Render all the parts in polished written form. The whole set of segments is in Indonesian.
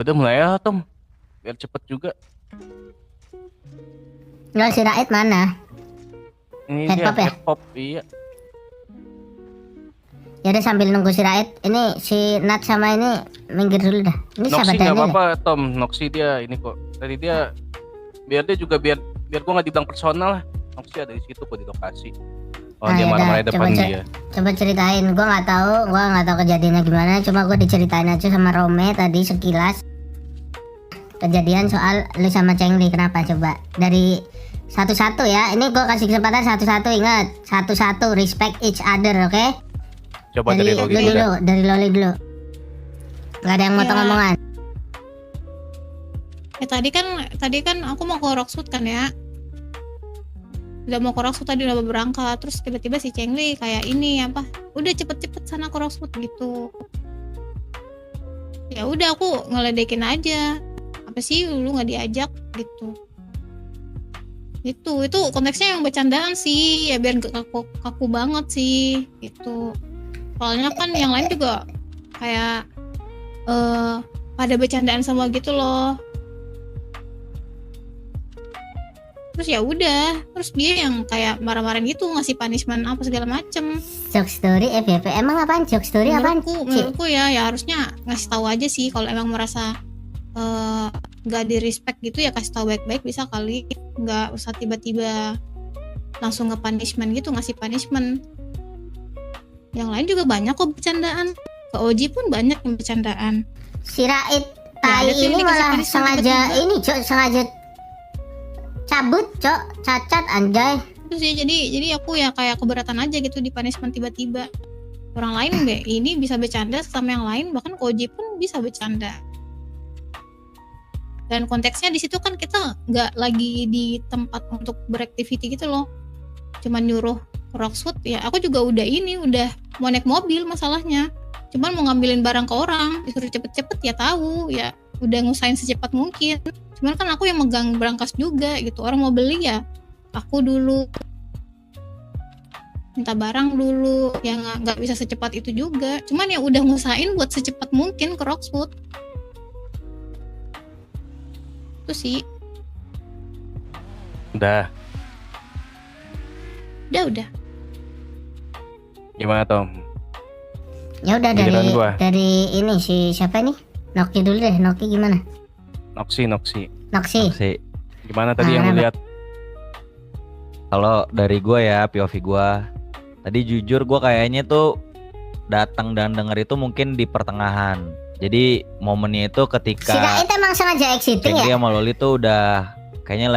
Udah mulai ya Tom, biar cepet juga. Enggak, si Raid mana? Ini Head dia pop ya? head pop, iya. Ya udah sambil nunggu si Raid. Ini si Nat sama ini minggir dulu dah. Ini Noxy sahabat nggak Daniel ya? apa-apa Tom, Noxy dia ini kok. Tadi dia biar dia juga biar biar gua nggak dibilang personal lah. Noxy ada di situ kok di lokasi. Oh Ah, dia ya marah-marah udah, depan coba dia. Coba ceritain. Gua nggak tahu kejadiannya gimana. Cuma gua diceritain aja sama Rome tadi sekilas. Kejadian soal lu sama Cengli, kenapa coba? Dari satu-satu ya. Ini gua kasih kesempatan satu-satu, ingat. Satu-satu, respect each other, oke? Coba dari Loli lu dulu dah. dulu, dari Loli dulu. Gak ada yang motong Ya. omongan. Tadi kan aku mau ke Rockwood kan ya. Udah mau ke Rockwood tadi udah berangkat, terus tiba-tiba si Cengli kayak ini apa? Udah cepet-cepet sana ke Rockwood gitu. Ya udah aku ngeledekin aja. Apa sih lu nggak diajak gitu. Itu konteksnya yang bercandaan sih, ya biar gak kaku banget sih gitu. Soalnya kan yang lain juga kayak pada bercandaan sama gitu loh. Terus ya udah, terus dia yang kayak marah-marahin gitu, ngasih punishment apa segala macem. Joke story FYP. Emang apaan joke story apaan? Menurutku ya harusnya ngasih tahu aja sih kalau emang merasa nggak di respect gitu, ya kasih tahu baik-baik bisa kali, nggak usah tiba-tiba langsung punishment gitu, ngasih punishment. Yang lain juga banyak kok bercandaan, ke Oji pun banyak yang bercandaan. Si Raid Ya, tai ada tuh yang ini dikasih malah punishment sengaja tiba-tiba. ini cok, sengaja cabut cok, cacat anjay. Terus ya jadi aku ya kayak keberatan aja gitu di punishment tiba-tiba. Orang lain ini bisa bercanda sama yang lain, bahkan Koji pun bisa bercanda. Dan konteksnya di situ kan kita nggak lagi di tempat untuk beraktiviti gitu loh, cuman nyuruh ke Rockwood. Ya aku juga udah mau naik mobil masalahnya, cuman mau ngambilin barang ke orang, disuruh cepet-cepet ya tahu ya udah ngusahain secepat mungkin. Cuman kan aku yang megang berangkas juga gitu, orang mau beli ya aku dulu minta barang dulu, ya nggak bisa secepat itu juga. Cuman ya udah ngusahain buat secepat mungkin ke Rockwood. Itu sih. Udah. Udah. Gimana Tom? Ya udah Giliran gua. dari ini si siapa nih? Noki dulu deh. Noki gimana? Noxy. Noksi. Sih, Gimana tadi yang lu kenapa? lihat? kalau dari gue ya POV gue, tadi jujur gue kayaknya tuh datang dan denger itu mungkin di pertengahan. Jadi momennya itu Si ketika Raid emang sengaja exiting Cengli ya? sama Loli tuh udah kayaknya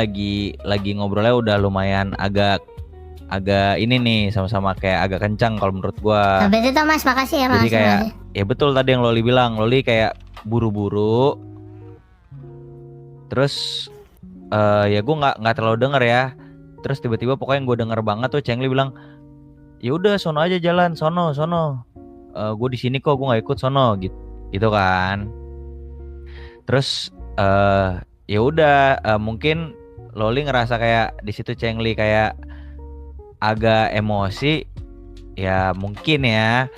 lagi ngobrolnya udah lumayan agak ini nih, sama-sama kayak agak kencang kalau menurut gue. Sampai itu Mas, makasih ya, Jadi makasih. kayak makasih. ya betul tadi yang Loli bilang, Loli kayak buru-buru. Terus ya gue nggak terlalu denger ya. Terus tiba-tiba pokoknya yang gue denger banget tuh Cengli bilang, ya udah sono aja jalan, sono. Gue di sini kok, gue nggak ikut sono gitu kan. Terus ya udah mungkin Loli ngerasa kayak di situ Cengli kayak agak emosi, ya mungkin ya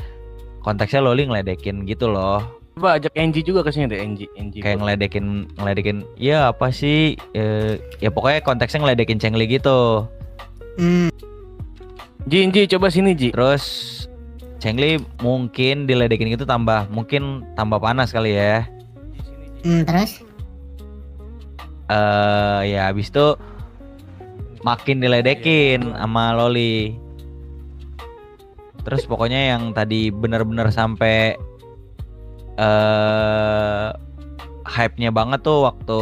konteksnya Loli ngeledekin gitu loh. Coba ajak Angie juga ke sini deh, Angie. Kayak ngeledekin ya apa sih, ya pokoknya konteksnya ngeledekin Cengli gitu. Ji, coba sini Ji. Terus Cengli mungkin diledekin gitu mungkin tambah panas kali ya. Terus? Ya habis itu makin diledekin sama Loli. Terus pokoknya yang tadi bener-bener sampai hype-nya banget tuh waktu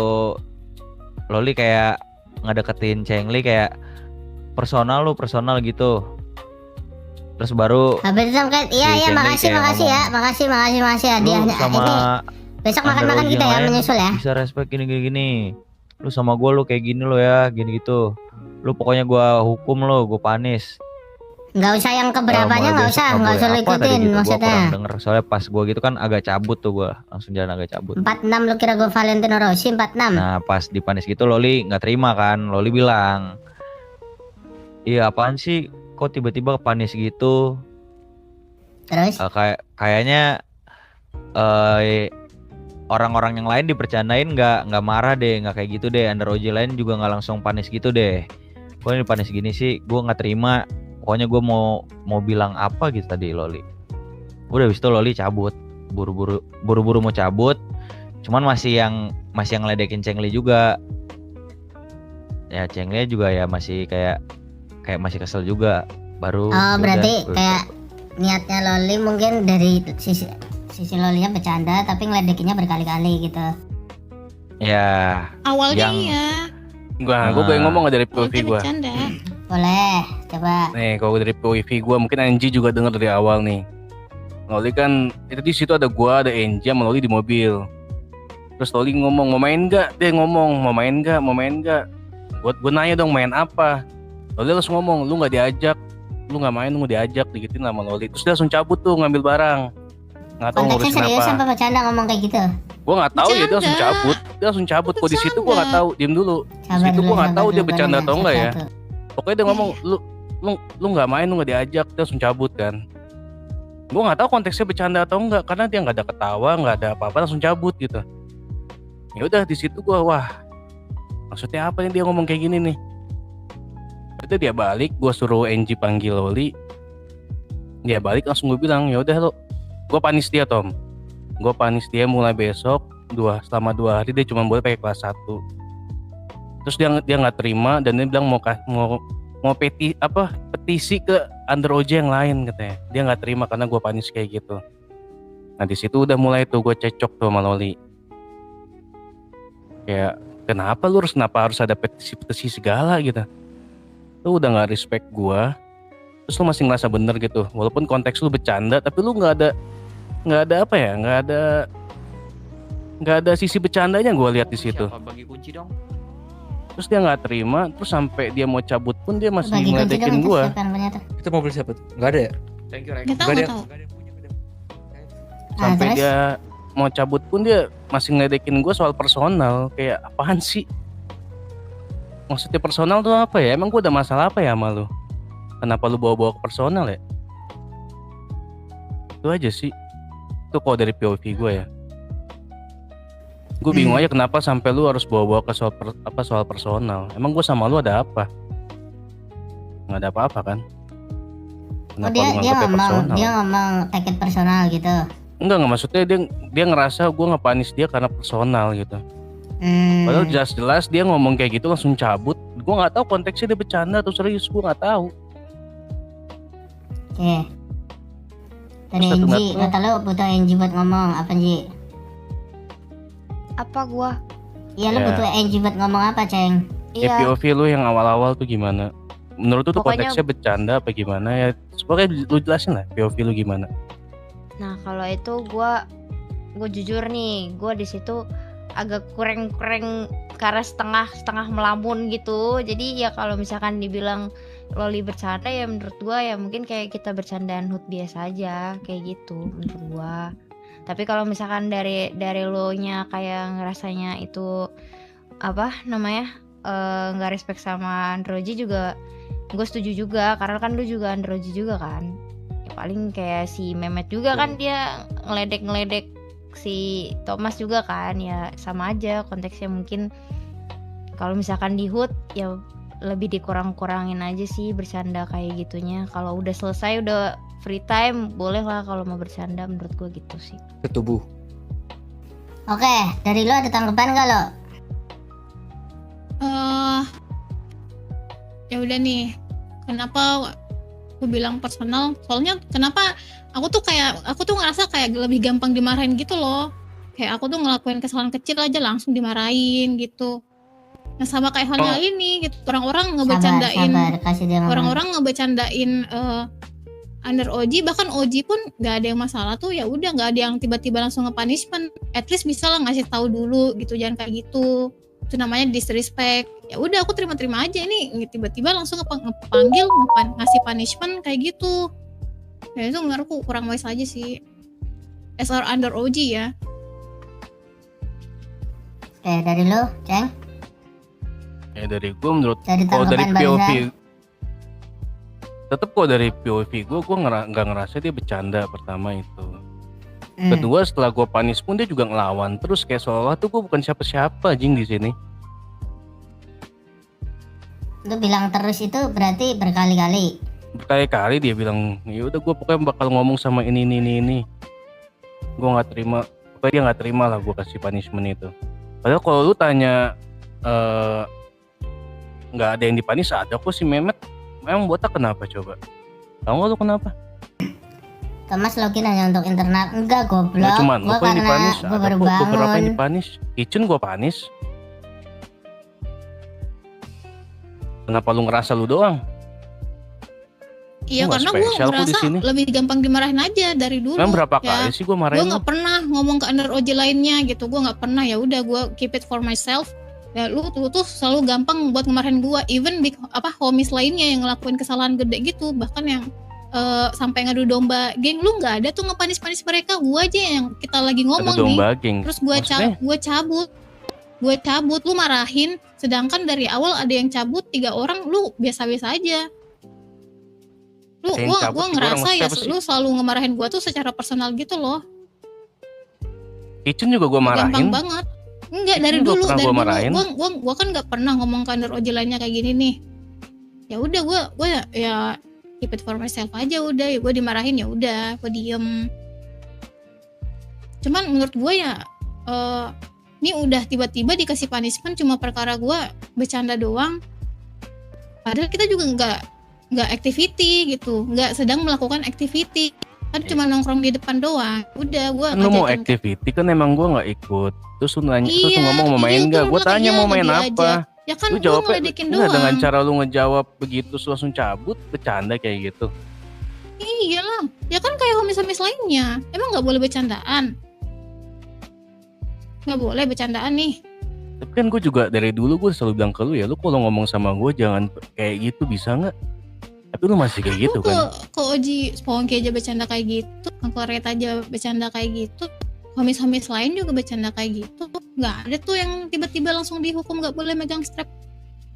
Loli kayak ngedeketin Cengli kayak personal gitu. Terus baru Habis itu kan, iya Cengli makasih kayak makasih ya, ngomong, makasih ya dia. lu sama Ini besok makan Under kita yang ya, lain menyusul ya. bisa respect gini. Lu sama gue lu kayak gini lo ya, gini gitu. Lu pokoknya gue hukum lo, gue panis. Nggak usah yang keberapanya, Mulai nggak besok usah nggak lu boleh apa tadi ikutin gitu. Gue maksudnya. kurang denger soalnya pas gue gitu kan agak cabut tuh, gue langsung jalan agak cabut. 46 lu kira gue Valentino Rossi 46. Nah pas dipanis gitu Loli nggak terima kan. Loli bilang, iya apaan sih kok tiba-tiba panis gitu. Terus? Kayaknya orang-orang yang lain dipercandain nggak marah deh, nggak kayak gitu deh. Under OJ lain juga nggak langsung panis gitu deh. Kok ini panis gini sih, gue nggak terima. Pokoknya gue mau bilang apa gitu tadi Loli. Udah habis itu Loli cabut, buru-buru mau cabut. Cuman masih yang ngeledekin Cengli juga. Ya Cengli juga ya masih kayak masih kesel juga. Baru Oh, berarti baru kayak cabut. niatnya Loli mungkin dari sisi Lolinya bercanda tapi ngeledekinnya berkali-kali gitu. Ya, Awalnya Yang- iya, Gue boleh ngomong nggak dari POV awalnya gue? bercanda. Boleh, coba. Nih, kalau dari POV gue mungkin Anji juga denger dari awal nih. Loli kan itu di situ ada gue, ada Anji sama Loli di mobil. Terus Loli ngomong mau main nggak? Dia ngomong mau main nggak? Gue nanya dong main apa? Loli langsung ngomong lu nggak diajak, lu nggak main, lu nggak diajak, digituin sama Loli. Terus dia langsung cabut tuh ngambil barang. Nggak tahu Konteksnya ngurusin serius apa. apa bercanda ngomong kayak gitu? Gue nggak tahu ya dia langsung Bercanda. cabut. Dia langsung cabut. Kok di situ gue nggak tahu. Diem dulu. Sabar Situ dulu, gua nggak sabar tahu dulu, dia gua bercanda nanya atau enggak ya. satu-satu. Pokoknya dia ngomong lu nggak main, lu nggak diajak, dia langsung cabut kan. Gue nggak tahu konteksnya bercanda atau enggak karena dia nggak ada ketawa, nggak ada apa-apa, langsung cabut gitu. Ya udah di situ gue wah maksudnya apa nih dia ngomong kayak gini nih. Itu dia balik, gue suruh Angie panggil Loli. Dia balik langsung gue bilang ya udah lo, gue panis dia Tom. Gue panis dia mulai besok selama 2 hari dia cuma boleh pakai kelas 1. Terus dia nggak terima dan dia bilang mau petisi ke Under OJ yang lain katanya. Dia nggak terima karena gue panis kayak gitu. Nah di situ udah mulai tuh gue cekcok tuh sama Loli. Kayak kenapa harus ada petisi segala gitu. Lu udah nggak respect gue. Terus lu masih ngerasa bener gitu. Walaupun konteks lu bercanda tapi lu nggak ada apa ya, nggak ada sisi bercandanya gue lihat di situ. Siapa bagi kunci dong? Terus dia nggak terima, terus sampai dia mau cabut pun dia masih Bagi kunci dong ngeledekin itu gue. siapa namanya tuh? Itu mobil siapa tuh? Enggak ada ya? Thank you, Rek. Nggak tahu, Nggak nggak ada. tahu. Nggak ada yang punya, nggak ada. Sampai terus? dia mau cabut pun dia masih ngeledekin gue soal personal. Kayak apaan sih? Maksudnya personal tuh apa ya? Emang gue ada masalah apa ya sama lu? Kenapa lu bawa-bawa ke personal ya? Itu aja sih. Itu kalau dari POV gue ya. Gue bingung aja kenapa sampai lu harus bawa-bawa ke soal personal. Emang gue sama lu ada apa? Nggak ada apa-apa kan? Oh, Kenapa dia lu nganggapnya personal? ngomong take it personal gitu. Enggak maksudnya dia ngerasa gue ngepanis dia karena personal gitu. Padahal jelas-jelas dia ngomong kayak gitu langsung cabut. Gue nggak tahu konteksnya dia bercanda atau serius, gue nggak tahu. Oke. Dari Terus Angie, satu-satu. kata lu butuh Angie buat ngomong apa Angie? Apa gua? Iya lu Ya. butuh Angie buat ngomong apa Ceng? Iya, POV lu yang awal-awal tuh gimana? Menurut lu tuh Pokoknya- konteksnya bercanda apa gimana ya? Pokoknya lu jelasin lah POV lu gimana. nah kalau itu gua jujur nih, gua di situ agak kurang karena setengah melamun gitu. Jadi ya kalau misalkan dibilang Loli bercanda ya menurut gua ya mungkin kayak kita bercandaan HUT biasa aja kayak gitu menurut gua. Tapi kalau misalkan dari lo nya kayak ngerasanya itu apa namanya nggak respect sama Androji juga gue setuju juga karena kan lu juga Androji juga kan ya paling kayak si Mehmet juga kan dia ngeledek si Thomas juga kan ya sama aja konteksnya mungkin kalau misalkan di HUT ya lebih dikurang-kurangin aja sih bercanda kayak gitunya. Kalau udah selesai udah free time boleh lah kalau mau bercanda menurut gue gitu sih. Ke tubuh. Oke, dari lo ada tanggapan gak lo? Ya udah nih, kenapa aku bilang personal? Soalnya kenapa aku tuh ngerasa kayak lebih gampang dimarahin gitu loh. Kayak aku tuh ngelakuin kesalahan kecil aja langsung dimarahin gitu. Nah sama kayak halnya ini gitu, orang-orang ngebecandain, Sabar, kasih dia ngomong. orang-orang ngebecandain Under OG, bahkan OG pun nggak ada yang masalah tuh, ya udah nggak ada yang tiba-tiba langsung nge-punishment. At least bisa lah ngasih tahu dulu gitu, jangan kayak gitu. Itu namanya disrespect. Ya udah aku terima-terima aja, ini tiba-tiba langsung ngepanggil ngasih punishment kayak gitu. Ya itu menurutku kurang wise aja sih. SR Under OG ya. Oke, dari lo, Ceng? Ya dari gue menurut Dari kalau dari tanggapan POV barusan. tetep kok dari POV gue nggak ngerasa dia bercanda pertama itu. Kedua, setelah gue panis pun dia juga ngelawan terus, kayak seolah tuh gue bukan siapa-siapa jing di sini. Lu bilang terus itu berarti berkali-kali. Berkali-kali dia bilang, ya udah gue pokoknya bakal ngomong sama ini. Gue nggak terima, pokoknya dia nggak terima lah gue kasih punishment itu. Padahal kalau lu tanya nggak ada yang dipanis, ada kok si Mehmet. Emang botak kenapa coba? Tahu nggak lu kenapa? Thomas login hanya untuk internal. Enggak, goblok. Nggak cuman lu Gua kok yang karena dipanis, gua ada baru kok beberapa yang bangun. dipanis. Icun gue panis. Kenapa lu ngerasa lu doang? Iya Gua nggak karena gue spesial kok di ngerasa sini. lebih gampang dimarahin aja dari dulu. Kan berapa ya. kali sih gue Gue marahin lu? nggak pernah ngomong ke under OJ lainnya gitu. Gue nggak pernah, ya udah gue keep it for myself. Ya lu tuh selalu gampang buat ngemarahin gue. Even homies lainnya yang ngelakuin kesalahan gede gitu, bahkan yang sampai ngadu domba geng, lu nggak ada tuh ngepanis-panis mereka. Gue aja yang kita lagi Ada ngomong nih, domba geng. terus gue cabut, lu marahin. Sedangkan dari awal ada yang cabut 3 orang, lu biasa-biasa aja. Lu Ada yang cabut 3 gue orang, ngerasa maksudnya ya apa sih? lu selalu ngemarahin gue tuh secara personal gitu loh. Icun juga gue marahin. Gampang banget. Enggak, Itu dari juga dulu pernah gua marahin. gua kan nggak pernah ngomong ke under OJ lainnya kayak gini nih. Ya udah gue ya keep it for myself aja udah. Ya gue dimarahin ya udah, gue diem. Cuman menurut gue ya ini udah tiba-tiba dikasih punishment cuma perkara gue bercanda doang. Padahal kita juga nggak activity gitu, nggak sedang melakukan activity. Kan cuma nongkrong di depan doang. Udah gue Kan lu mau activity kan emang gue nggak ikut. Terus lu nanya, terus lu ngomong mau main nggak? Gue tanya mau main apa? Ya kan Lu gue jawabnya ngeledekin enggak doang. dengan cara lu ngejawab begitu terus langsung cabut, bercanda kayak gitu. Iyalah, ya kan kayak homies-homies lainnya. Emang nggak boleh bercandaan? Nggak boleh bercandaan nih. Tapi kan gue juga dari dulu gue selalu bilang ke lu ya, lu kalau ngomong sama gue jangan kayak gitu, bisa nggak? Tapi lu masih kayak gitu Lu kan? ke Oji Spongki aja bercanda kayak gitu, ke Koret aja bercanda kayak gitu, homies-homies lain juga bercanda kayak gitu. Nggak ada tuh yang tiba-tiba langsung dihukum nggak boleh megang strap.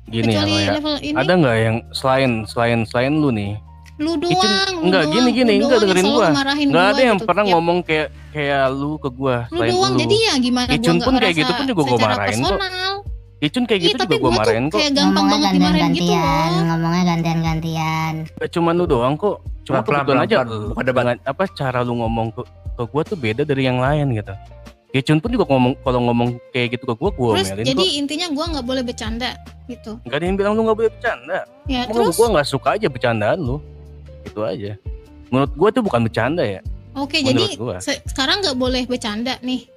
Gini ya, Kecuali lo ya. level ini. Ada nggak yang selain lu nih? Lu doang, enggak, gini, enggak dengerin gua. Nggak Gak ada yang pernah ngomong kayak lu ke gue Lu selain doang, lu. jadi ya gimana gua Icun nggak pun kayak ngerasa gitu pun juga gua secara marahin kok. personal. Icun kayak gitu Iya, tapi juga gue gua marahin tuh kok. kayak gampang Ngomongnya banget dimarahin gitu gantian-gantian, loh. ngomongnya gantian-gantian. Gak cuma lu doang kok. Cuma Pelan-pelan, kebetulan aja pelan-pelan, bukan debat. dengan apa cara lu ngomong ke gue tuh beda dari yang lain gitu. Icun pun juga kalau ngomong kayak gitu ke gue Terus omelin jadi kok. intinya gua nggak boleh bercanda gitu. Gak ada yang bilang lu gak boleh bercanda. Ya Emang terus gue gak suka aja bercandaan lu. Itu aja. Menurut gue tuh bukan bercanda ya. oke, Menurut jadi gua. sekarang nggak boleh bercanda nih.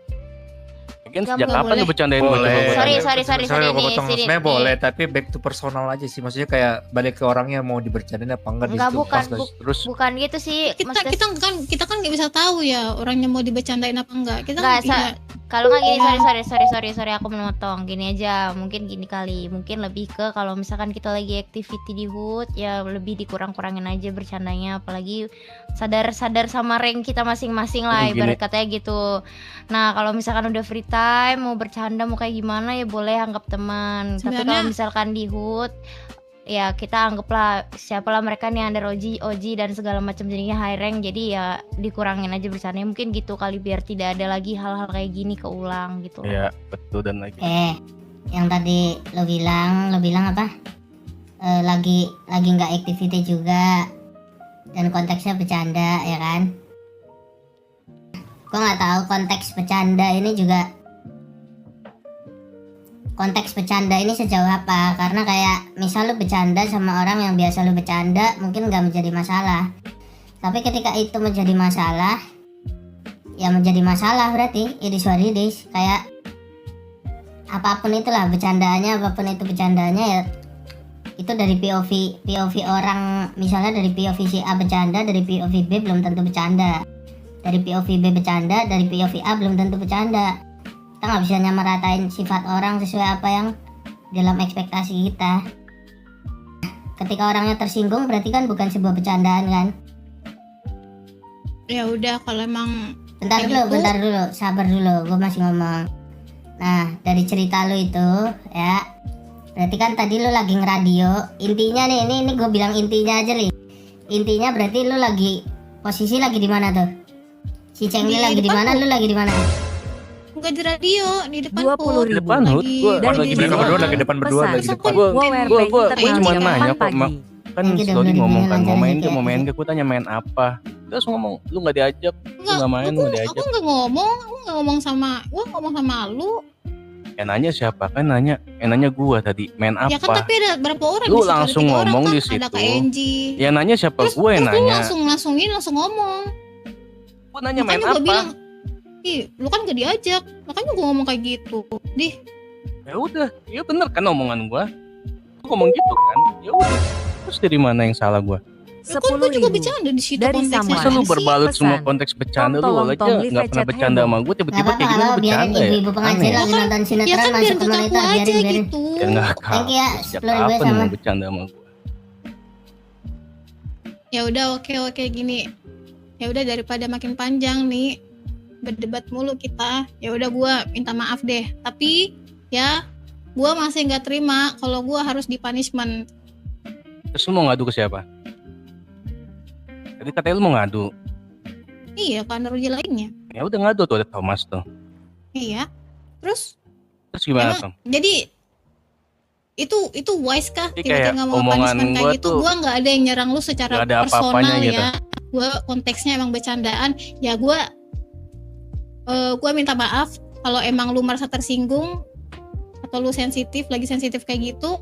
Kan Nggak sejak kapan boleh. lu bercandain gue? Boleh. Sorry, aku nih, potong. sini, Sebenarnya nih. boleh, tapi back to personal aja sih. Maksudnya kayak balik ke orangnya mau dibercandain apa enggak di Enggak, situ. bukan, Pas guys. Terus Bukan gitu sih. Maksudnya- Kita kan nggak bisa tahu ya orangnya mau dibercandain apa enggak. Kita Nggak, kan Kalau nggak gini, sorry, aku memotong. Gini aja, mungkin gini kali, mungkin lebih ke kalau misalkan kita lagi activity di hood, ya lebih dikurang-kurangin aja bercandanya, apalagi sadar sama rank kita masing-masing lah, Gini. ibarat katanya gitu. Nah, kalau misalkan udah free time, mau bercanda mau kayak gimana ya boleh anggap teman. Tapi Sebenarnya- kalau misalkan di hood, ya kita anggaplah siapalah mereka nih under OG dan segala macam jadinya high rank, jadi ya dikurangin aja bercandanya mungkin gitu kali biar tidak ada lagi hal-hal kayak gini keulang gitu. ya betul dan lagi. Yang tadi lo bilang apa? Lagi nggak activity juga dan konteksnya bercanda ya kan? Gue nggak tahu konteks bercanda ini juga konteks bercanda ini sejauh apa, karena kayak misal lu bercanda sama orang yang biasa lu bercanda mungkin nggak menjadi masalah, tapi ketika itu menjadi masalah ya menjadi masalah, berarti it is what it is. Kayak apapun itulah bercandaannya, ya itu dari POV orang. Misalnya dari POV si A bercanda, dari POV B belum tentu bercanda, dari POV B bercanda, dari POV A belum tentu bercanda. Kita nggak bisa nyamaratain sifat orang sesuai apa yang dalam ekspektasi kita. Ketika orangnya tersinggung berarti kan bukan sebuah bercandaan kan. ya udah kalau emang Bentar dulu, sabar dulu, gue masih ngomong. Nah, dari cerita lu itu ya, berarti kan tadi lu lagi ngeradio. Intinya nih, ini gue bilang intinya aja nih. Intinya berarti lu lagi posisi lagi di mana tuh? Si Cengli Di lagi di depan mana? Lu lagi di mana? Enggak di radio, di depan 20.000. Di depan Hud, gua Dari lagi Mereka Dini. berdua lagi depan berdua Pesan. lagi depan. Gua WRP cuma International nanya kok, pagi. kan Thank you, si Loli udah ngomong dibilang kan mau main lancar, ke, mau main kayak- ke, gue tanya main apa, terus ngomong lu nggak diajak, lu nggak main, lu nggak Aku diajak. nggak ngomong, aku nggak ngomong sama, gua ngomong sama lu. Yang nanya siapa kan nanya gua tadi main Ya kan apa, tapi ada berapa orang Lu di situ? Ada langsung 3 orang ngomong kan? di Ada situ. Kak Enji. yang nanya siapa, Terus, gue yang terus lu nanya, langsung ngomong. gue nanya main Makanya gue apa, bilang, ih lu kan gak diajak. Makanya gue ngomong kayak gitu. Dih, ya udah, ya bener kan omongan gua, gua ngomong gitu kan, ya udah, terus dari mana yang salah gua? ya kan gue juga 10.000. bercanda di situ Dari konteksnya. Samuel. Masa lu sih. berbalut pesan. semua konteks bercanda, Tom, lu tolong, aja Tom, nggak leave pernah chat bercanda heboh. sama gue, Gak tiba-tiba apa-apa, kayak gini lu biarin bercanda ya? ibu-ibu pengajian Aneh. lagi nonton Ya sinetron kan biar masuk gak kaku komunitas, aja biarin. gitu. Ya nggak Thank you ya, sejak 10.000 kapan sama. mau bercanda sama gue? Ya udah oke gini. Ya udah daripada makin panjang nih berdebat mulu kita. Ya udah gue minta maaf deh. Tapi ya gue masih nggak terima kalau gue harus di punishment. Terus lu mau ngadu ke siapa? Tadi katanya lu mau ngadu. Iya kan rugi lainnya. Ya udah ngadu tuh, ada Thomas tuh. Iya. Terus Terus gimana Emang- Tom? jadi itu wise kah Jadi tiba-tiba kayak nggak mau omongan punishment gua kayak gitu? tuh Gua nggak ada yang nyerang lu secara nggak ada personal apa-apanya gitu. ya. Gua konteksnya emang bercandaan. Ya gua minta maaf kalau emang lu merasa tersinggung atau lu lagi sensitif kayak gitu.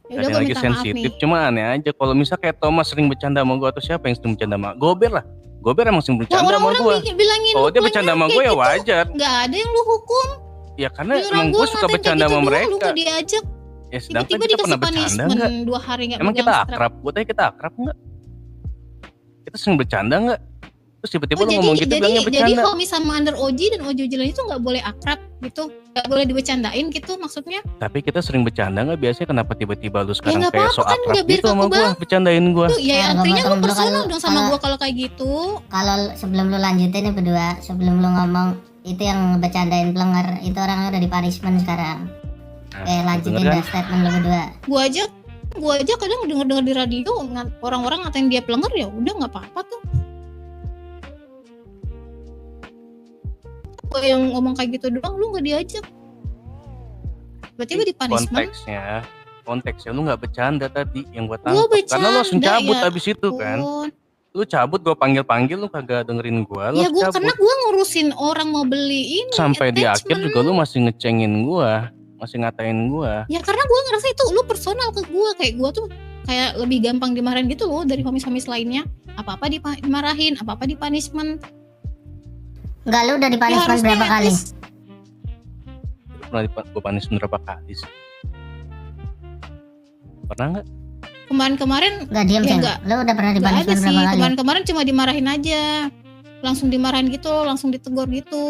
Ya udah Ada gua lagi minta maaf nih. sensitif, cuma aneh aja kalau misal kayak Thomas sering bercanda sama gue atau siapa yang sering bercanda sama Gober lah. Gober emang sering Nah, bercanda sama orang-orang gue. bilangin Kalau lu dia pelanggar bercanda sama kayak gue ya gitu. wajar. Nggak ada yang lu hukum. Ya karena Giliran emang gua gue suka ngatain kayak bercanda gitu sama doang, lu mereka. nggak diajak. Ya sedangkan Tiba-tiba kita dikasih pernah bercanda punishment enggak? 2 hari nggak Emang kita megang strap. akrab? Gue tanya kita akrab enggak? Kita sering bercanda enggak? Terus tiba-tiba Oh, lu ngomong gitu bilangnya jadi bercanda. Homi sama Under Oji dan Ojo Jilan itu nggak boleh akrab gitu, nggak boleh dibecandain gitu maksudnya. Tapi kita sering bercanda enggak? Biasanya kenapa tiba-tiba lu sekarang nggak kayak apa-apa so kan, akrab nggak biar gitu sama kaku gue, bercandain gue. Tuh ya Nah, artinya lu ngomong dulu personal dong sama kalau- gua kalau kayak gitu. Kalau sebelum lu lanjutin nih berdua, sebelum lu ngomong itu yang bercandain pelenggar itu orangnya udah di punishment sekarang. Lanjutin denger dah statement lu berdua. Gua aja kadang denger di radio orang-orang ngatain dia pelenggar, ya udah nggak apa-apa tuh. Gua yang ngomong kayak gitu doang, lu nggak diajak. Tiba-tiba di punishment. Konteksnya lu nggak bercanda tadi yang gue Gua tangkap. Karena lu langsung bercanda, cabut ya abis itu kan. Pun. Lu cabut, gue panggil lu kagak dengerin gue, lu Ya harus gua cabut. karena gua ngurusin orang mau beli ini. Sampai di akhir attachment. juga lu masih ngecengin gue, masih ngatain gue. Ya karena gue ngerasa itu lu personal ke gue, kayak gue tuh kayak lebih gampang dimarahin gitu loh dari homies-homies lainnya. Apa-apa dimarahin, apa-apa di punishment. Enggak, lu udah di Ya punishment harusnya berapa at kali? least- Pernah gue panis berapa kali sih? Pernah nggak? Kemarin-kemarin Enggak, diam Ya, Ceng. enggak. Lu udah pernah di nggak ada punishment sih. berapa kali? Kemarin-kemarin cuma dimarahin aja. Langsung dimarahin gitu, langsung ditegur gitu.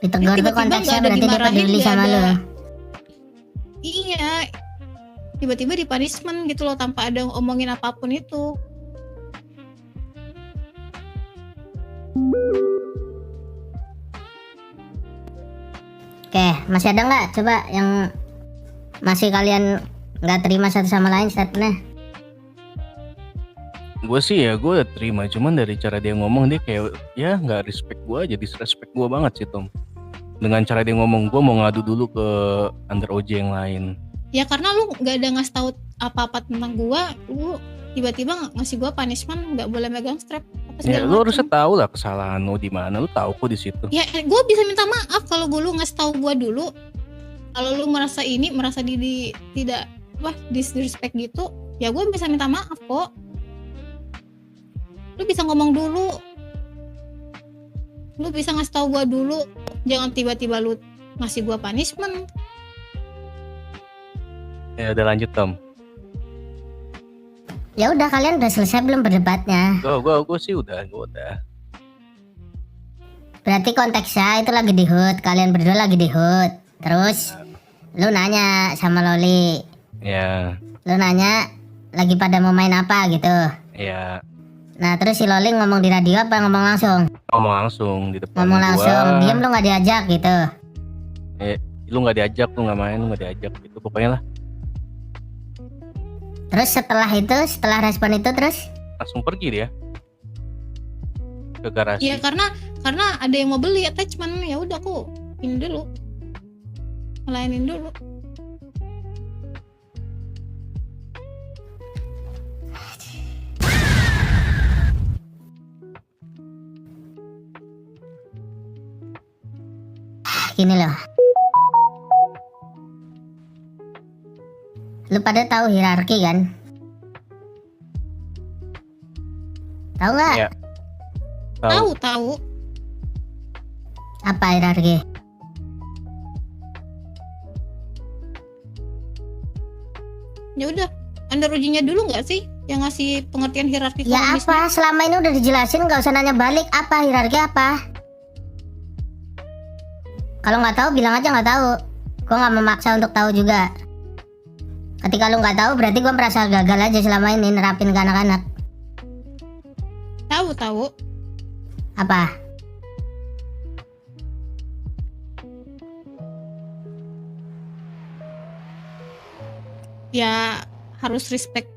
Ditegur tuh Tiba-tiba konteksnya nggak ada berarti dia dimarahin, peduli nggak sama ada. lu. Iya. Tiba-tiba di punishment gitu loh tanpa ada omongin apapun itu. Oke, masih ada nggak? Coba yang masih kalian nggak terima satu sama lain statementnya. Gue sih ya gue udah terima, cuman dari cara dia ngomong dia kayak ya nggak respect gue aja, disrespect gue banget sih Tom. Dengan cara dia ngomong, gue mau ngadu dulu ke Under OJ yang lain. Ya karena lu nggak ada ngasih tahu apa-apa tentang gua, lu tiba-tiba ngasih gua punishment nggak boleh megang strap apa Ya segala lu macem. harusnya tahu lah kesalahan lu di mana, lu tahu kok di situ. Ya gua bisa minta maaf kalau lu ngasih tahu gua dulu. Kalau lu merasa tidak disrespect gitu, ya gua bisa minta maaf kok. Lu bisa ngomong dulu. Lu bisa ngasih tahu gua dulu. Jangan tiba-tiba lu ngasih gua punishment. Ya udah lanjut Tom. Ya udah, kalian udah selesai belum berdebatnya? Gue sih gue udah. Berarti konteksnya itu lagi di HUT, kalian berdua lagi di HUT. Terus lu nanya sama Loli, Ya, lu nanya lagi pada mau main apa gitu. ya Nah terus si Loli ngomong di radio apa ngomong langsung? ngomong langsung di depan Ngomong gua. langsung, diam lu nggak diajak gitu. Lu nggak diajak, lu nggak main, lu nggak diajak gitu pokoknya lah. Terus setelah respon itu terus Langsung pergi dia. ke garasi. Iya karena ada yang mau beli attachment, ya udah aku ini dulu, ngelayanin dulu. Gini loh, lu pada tahu hierarki kan? Tahu nggak? Iya. Tahu. Tahu. Apa hierarki? Ya udah, under ujinya dulu nggak sih yang ngasih pengertian hierarki Ya kronisnya? apa? Selama ini udah dijelasin, nggak usah nanya balik. Apa hierarki apa? Kalau nggak tahu bilang aja nggak tahu. Gue nggak memaksa untuk tahu juga. Ketika lu nggak tahu berarti gue merasa gagal aja selama ini nerapin ke anak-anak. Tahu. Apa? Ya harus respect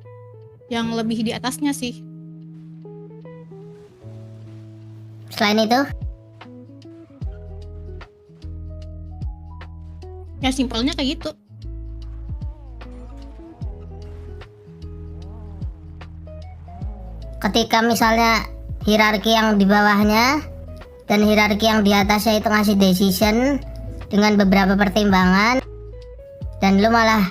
yang lebih di atasnya sih. Selain itu? Ya simpelnya kayak gitu. Ketika misalnya hierarki yang di bawahnya dan hierarki yang di atasnya itu ngasih decision dengan beberapa pertimbangan dan lu malah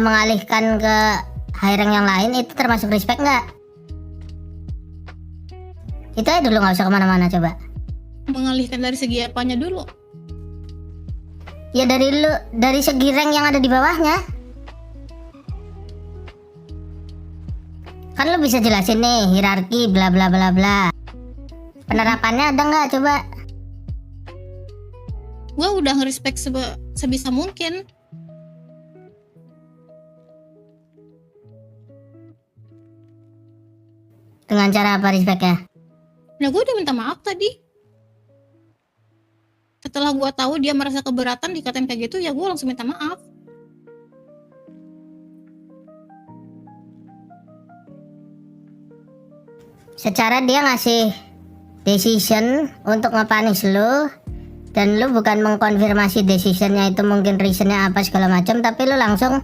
mengalihkan ke high rank yang lain, itu termasuk respect nggak? Itu aja dulu, nggak usah kemana-mana coba. Mengalihkan dari segi apanya dulu? Ya dari segi rank yang ada di bawahnya. Kan lu bisa jelasin nih hierarki bla bla bla bla. Penerapannya ada nggak coba? Gue udah nge-respect sebisa mungkin. Dengan cara apa respectnya? Nah gue udah minta maaf tadi. Setelah gue tahu dia merasa keberatan dikatain kayak gitu, ya gue langsung minta maaf. Secara dia ngasih decision untuk ngepanis lu, dan lu bukan mengkonfirmasi decisionnya itu mungkin reasonnya apa segala macam, tapi lu langsung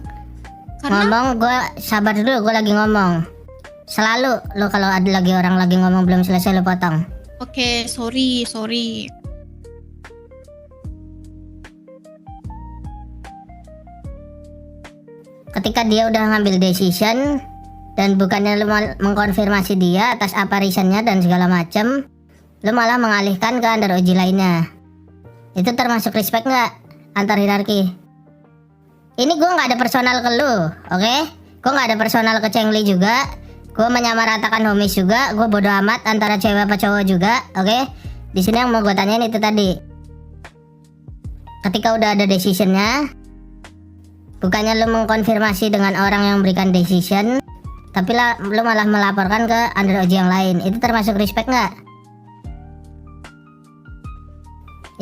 Karena ngomong, gue sabar dulu, gue lagi ngomong. Selalu lu kalau ada lagi orang lagi ngomong belum selesai lu potong. oke, sorry. Ketika dia udah ngambil decision dan bukannya lu mengkonfirmasi dia atas apa reasonnya dan segala macem, lu malah mengalihkan ke under OG lainnya. Itu termasuk respect nggak antar hierarki? Ini gue nggak ada personal ke lu, oke? Gue nggak ada personal ke Chengli juga. Gue menyamaratakan homies juga. Gue bodo amat antara cewek apa cowok juga, oke? Di sini yang mau gue tanyain itu tadi. Ketika udah ada decisionnya, bukannya lu mengkonfirmasi dengan orang yang memberikan decision, tapi lu malah melaporkan ke under OG yang lain. Itu termasuk respect nggak?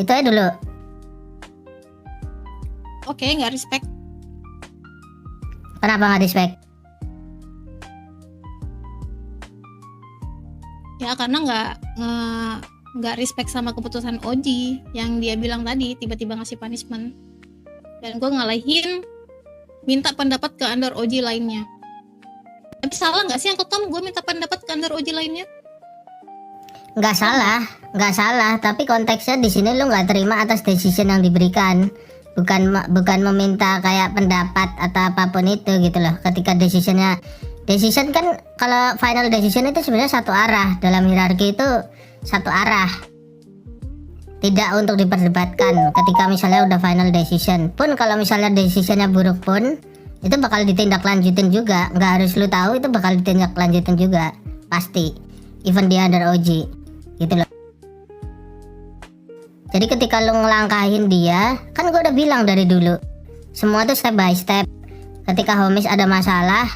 Itu aja dulu. Oke, nggak respect. Kenapa nggak respect? Ya karena nggak respect sama keputusan Oji yang dia bilang tadi, tiba-tiba ngasih punishment. Dan gue ngalahin minta pendapat ke under OG lainnya. Tapi salah nggak sih Uncle Tom gue minta pendapat ke under OG lainnya? Nggak salah. Tapi konteksnya di sini lu nggak terima atas decision yang diberikan, bukan meminta kayak pendapat atau apapun itu gitu loh. Ketika decision kan kalau final decision itu sebenarnya satu arah, dalam hierarki itu satu arah, tidak untuk diperdebatkan. Ketika misalnya udah final decision pun, kalau misalnya decisionnya buruk pun, itu bakal ditindaklanjutin juga. Nggak harus lu tahu, itu bakal ditindaklanjutin juga pasti, even di under OG gitu loh. Jadi ketika lu ngelangkahin dia, kan gue udah bilang dari dulu, semua tuh step by step. Ketika homies ada masalah,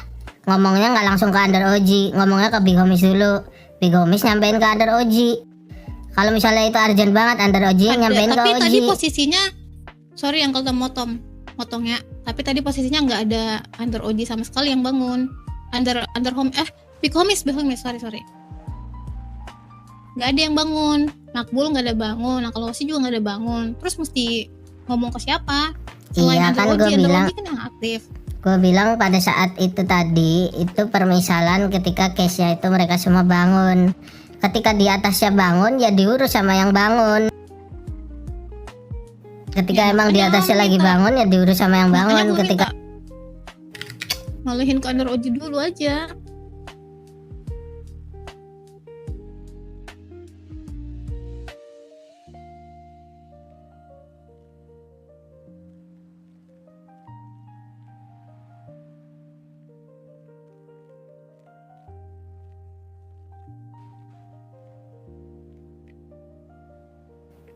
ngomongnya nggak langsung ke under OG, ngomongnya ke big homies dulu. Big homies nyampein ke under OG. Kalau misalnya itu urgent banget, under OG nyampein ke Tapi OG. tadi posisinya, sorry Uncle Tom motongnya. Tapi tadi posisinya nggak ada under OG sama sekali yang bangun. Big homies, sorry. nggak ada yang bangun. Makbul nggak ada bangun, nah kalau Osi juga nggak ada bangun. Terus mesti ngomong ke siapa? Iya kan gue bilang, kan yang aktif. gue bilang pada saat itu tadi itu permisalan ketika case-nya itu mereka semua bangun. Ketika di atasnya bangun ya diurus sama yang bangun. Ketika Ya, emang di makanya atasnya gua lagi minta. bangun ya diurus sama yang Makanya bangun. gua Ketika minta ngalihin ke under Oji dulu aja.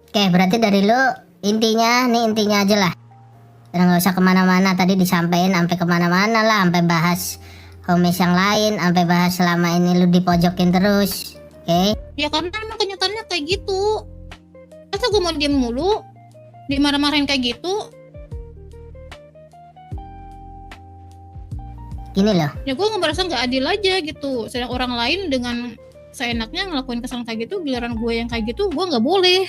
Oke, berarti dari lu intinya aja lah. Dan nggak usah kemana-mana, tadi disampaikan sampai kemana-mana lah, sampai bahas homies yang lain, sampai bahas selama ini lu dipojokin terus. Oke, Ya karena emang kenyataannya kayak gitu. Masa gue mau diem mulu, dimarah-marahin kayak gitu? gini loh. Ya gue ngerasa nggak adil aja gitu. Sedang orang lain dengan seenaknya ngelakuin kesalahan kayak gitu, giliran gue yang kayak gitu, gue nggak boleh.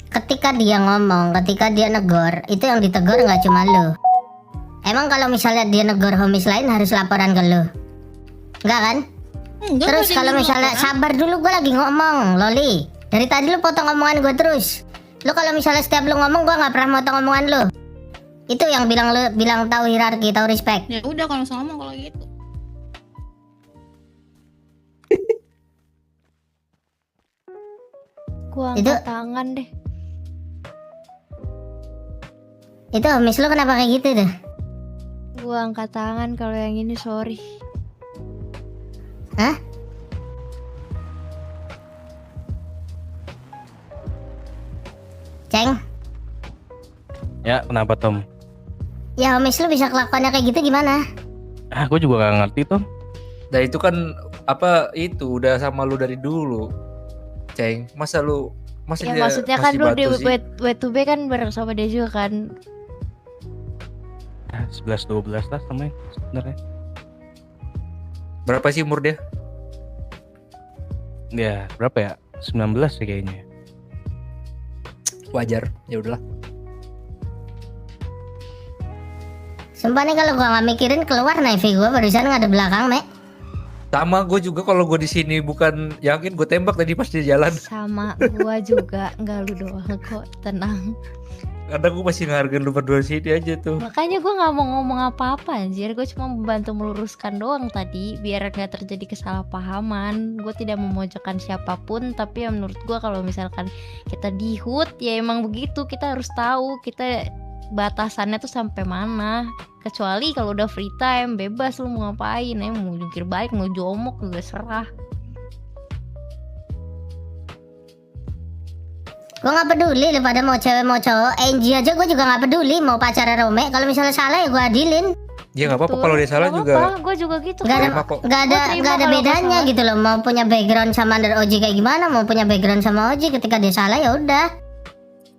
Ketika dia ngomong, ketika dia negor, itu yang ditegur nggak cuma lu. Emang kalau misalnya dia negor homies lain harus laporan ke lu? Enggak kan? Enggak, Terus gua kalau dengerin misalnya laporan. sabar dulu, gue lagi ngomong, Loli. Dari tadi lu potong omongan gue terus. Lu kalau misalnya setiap lu ngomong gue nggak pernah potong omongan lu. Itu yang bilang lu bilang tahu hierarki, tahu respect. Ya udah kalau sama kalau gitu. Gua Itu- angkat tangan deh. Itu homies lu kenapa kayak gitu tuh? Gua angkat tangan kalau yang ini sorry. Hah? Ceng, Ya, kenapa Tom? ya homies lu bisa kelakuannya kayak gitu gimana? Ah, gue juga gak ngerti Tom. Nah itu kan apa itu udah sama lu dari dulu, Ceng. Masa Ya dia maksudnya kan masih lu di batu sih? W2B kan bareng sama dia juga kan. 11-12 lah sama sebenarnya. Berapa sih umur dia? Ya, berapa ya? 19 ya kayaknya. Wajar, ya udahlah. Sumpah nih kalau gua nggak mikirin keluar Navy gua barusan nggak ada belakang, Mek. Sama gue juga kalau gue di sini bukan yakin gue tembak tadi pas di jalan. Sama gua juga, enggak lu doang kok, tenang. Karena gue masih ngehargain lu berdua sini aja tuh. Makanya gua nggak mau ngomong apa-apa anjir, gue cuma membantu meluruskan doang tadi biar nggak terjadi kesalahpahaman. Gue tidak memojokkan siapapun, tapi ya menurut gua kalau misalkan kita di HUT ya emang begitu, kita harus tahu kita batasannya tuh sampai mana. Kecuali kalau udah free time bebas lu mau ngapain, mau jungkir balik, mau jomok juga serah. Gua nggak peduli lu pada mau cewek mau cowok. Angie aja gua juga nggak peduli mau pacaran Rome. Kalau misalnya salah ya gua adilin. Ya nggak apa-apa kalau dia salah juga. Gue juga gitu. Nggak ada terima kok. nggak ada Gua terima nggak ada kalau gua bedanya salah. gitu loh. Mau punya background sama under Oji kayak gimana, mau punya background sama Oji ketika dia salah ya udah.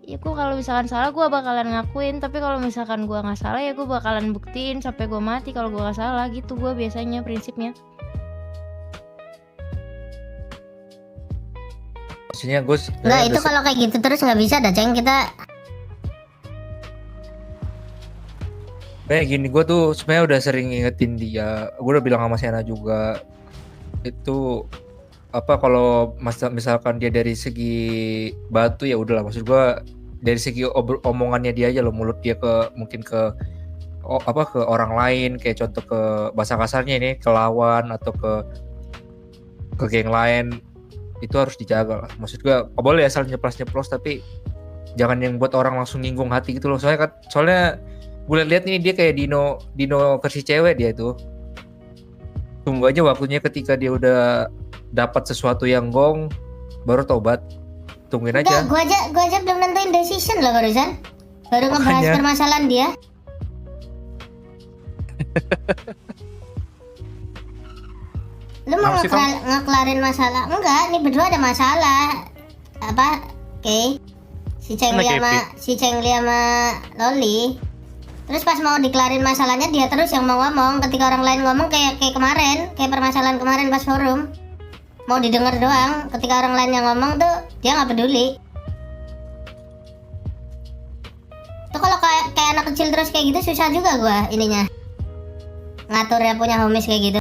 Ya gue kalau misalkan salah gue bakalan ngakuin, tapi kalau misalkan gue nggak salah ya gue bakalan buktiin sampai gue mati kalau gue nggak salah gitu. Gue biasanya prinsipnya. Maksudnya gue Nggak, itu kalau kayak gitu terus nggak bisa dah, Ceng. Kita kayak gini, gue tuh sebenarnya udah sering ngingetin dia. Gue udah bilang sama Sena juga itu apa kalau misalkan dia dari segi batu ya udahlah, maksud gue dari segi omongannya dia aja loh, mulut dia ke mungkin ke ke orang lain, kayak contoh ke bahasa kasarnya ini ke lawan atau ke geng lain, itu harus dijaga lah. Maksud gue gak boleh asal nyeplos tapi jangan yang buat orang langsung nyinggung hati gitu loh. Soalnya gue lihat nih dia kayak Dino versi cewek dia itu. Tunggu aja waktunya ketika dia udah dapat sesuatu yang gong baru tobat. Tungguin aja. enggak, gua aja belum nentuin decision loh barusan. Baru ngebahas Makanya. permasalahan dia. Lu mau Apa sih, ngekelarin masalah? Enggak, ini berdua ada masalah. Apa? Oke. Si Cengli Mana sama Loli. Terus pas mau dikelarin masalahnya dia terus yang mau ngomong. Ketika orang lain ngomong kayak kemarin, kayak permasalahan kemarin pas forum, mau didengar doang. Ketika orang lain yang ngomong tuh dia nggak peduli. Tuh kalau kayak anak kecil terus kayak gitu susah juga gua ininya ngatur ya punya homies kayak gitu.